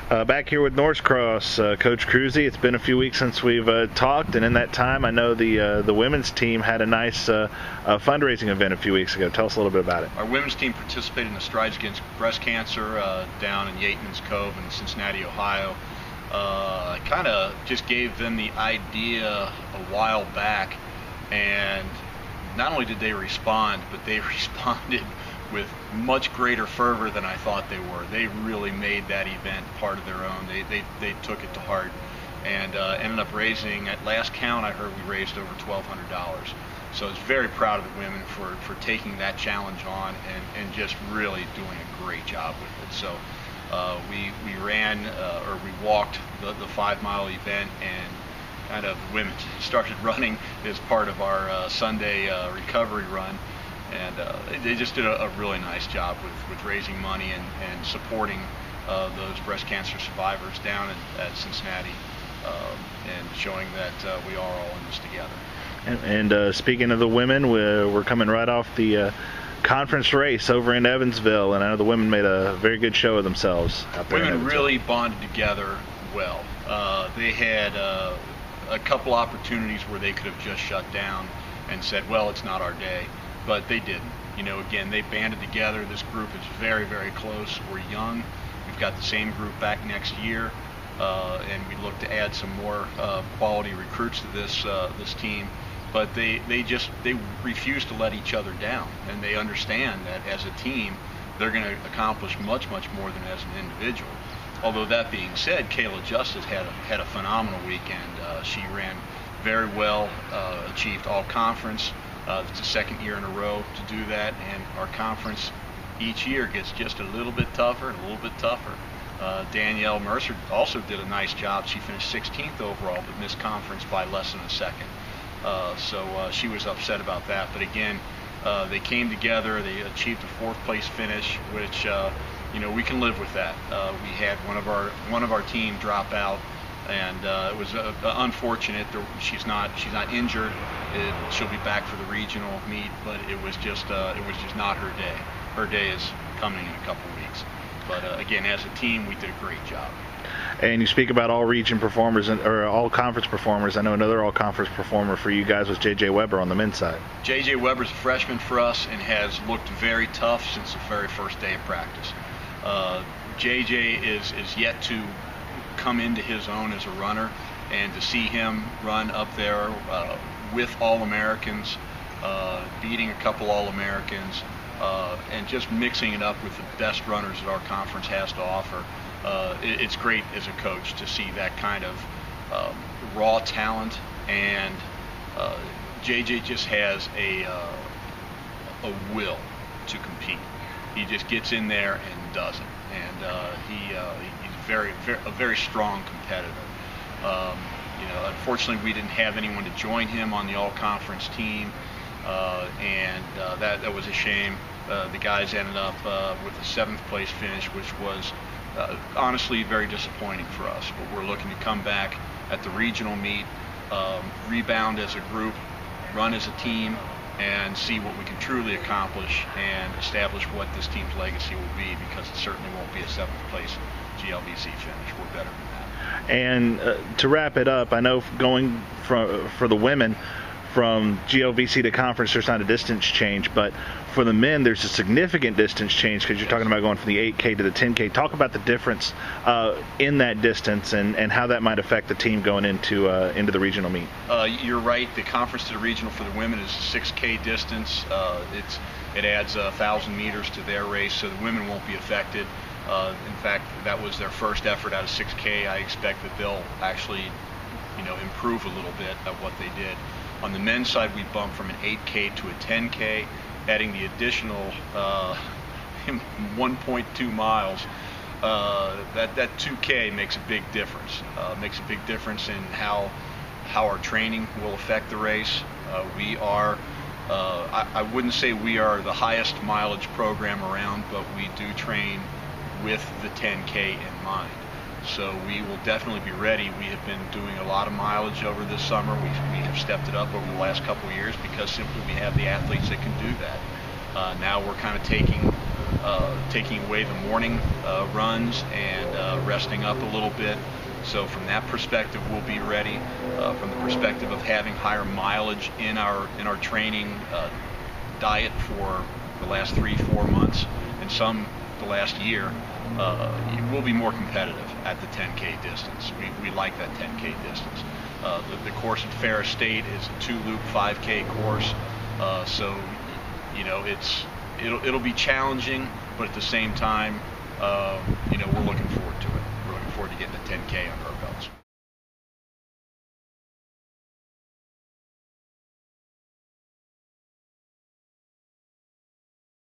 Back here with Norse Cross, Coach Kruse. It's been a few weeks since we've talked, and in that time, I know the women's team had a nice fundraising event a few weeks ago. Tell us a little bit about it. Our women's team participated in the Strides Against Breast Cancer down in Yateman's Cove in Cincinnati, Ohio. I kind of just gave them the idea a while back, and not only did they respond, but they responded with much greater fervor than I thought they were. They really made that event part of their own. They took it to heart, and ended up raising, at last count I heard we raised over $1,200. So I was very proud of the women for taking that challenge on and just really doing a great job with it. So we ran, or we walked the 5-mile event, and kind of women started running as part of our Sunday recovery run. And they just did a really nice job with raising money and supporting those breast cancer survivors down at Cincinnati, and showing that we are all in this together. And speaking of the women, we're coming right off the conference race over in Evansville, and I know the women made a very good show of themselves out there. Women really bonded together well. They had a couple opportunities where they could have just shut down and said, well, it's not our day. But they didn't. You know, again, they banded together. This group is very, very close. We're young. We've got the same group back next year, and we look to add some more quality recruits to this team. But they refuse to let each other down, and they understand that as a team, they're going to accomplish much, much more than as an individual. Although that being said, Kayla Justice had a phenomenal weekend. She ran very well, achieved all conference. It's the second year in a row to do that, and our conference each year gets just a little bit tougher and a little bit tougher. Danielle Mercer also did a nice job. She finished 16th overall, but missed conference by less than a second. So she was upset about that. But again, they came together. They achieved a 4th place finish, which you know, we can live with that. We had one of our team drop out, and it was unfortunate. She's not injured. She'll be back for the regional meet, but it was just not her day. Her day is coming in a couple weeks. But again, as a team, we did a great job. And you speak about all region performers or all conference performers. I know another all conference performer for you guys was J.J. Weber on the men's side. J.J. Weber's a freshman for us and has looked very tough since the very first day of practice. J.J. is yet to come into his own as a runner, and to see him run up there with All-Americans, beating a couple All-Americans, and just mixing it up with the best runners that our conference has to offer. It's great as a coach to see that kind of raw talent, and JJ just has a will to compete. He just gets in there and does it, and he's a very strong competitor. You know, unfortunately, we didn't have anyone to join him on the all-conference team, and that was a shame. The guys ended up with a 7th place finish, which was honestly very disappointing for us. But we're looking to come back at the regional meet, rebound as a group, run as a team, and see what we can truly accomplish and establish what this team's legacy will be, because it certainly won't be a 7th place GLVC finish. We're better than that. And to wrap it up, I know going for the women from GLVC to conference, there's not a distance change, but for the men, there's a significant distance change, because you're talking about going from the 8K to the 10K. Talk about the difference in that distance and how that might affect the team going into the regional meet. You're right. The conference to the regional for the women is a 6K distance. It adds 1,000 meters to their race, so the women won't be affected. In fact, that was their first effort out of 6K. I expect that they'll actually, you know, improve a little bit of what they did. On the men's side, we bumped from an 8K to a 10K, adding the additional 1.2 miles. That 2K makes a big difference. Makes a big difference in how our training will affect the race. We are, I wouldn't say we are the highest mileage program around, but we do train with the 10K in mind. So we will definitely be ready. We have been doing a lot of mileage over this summer. We have stepped it up over the last couple of years because simply we have the athletes that can do that. Now we're kind of taking taking away the morning runs and resting up a little bit. So from that perspective, we'll be ready. From the perspective of having higher mileage in our training diet for the last 3-4 months, and some the last year, we'll be more competitive at the 10K distance. We like that 10K distance. The course at Ferris State is a 2-loop 5K course, so you know it'll be challenging, but at the same time, you know, we're looking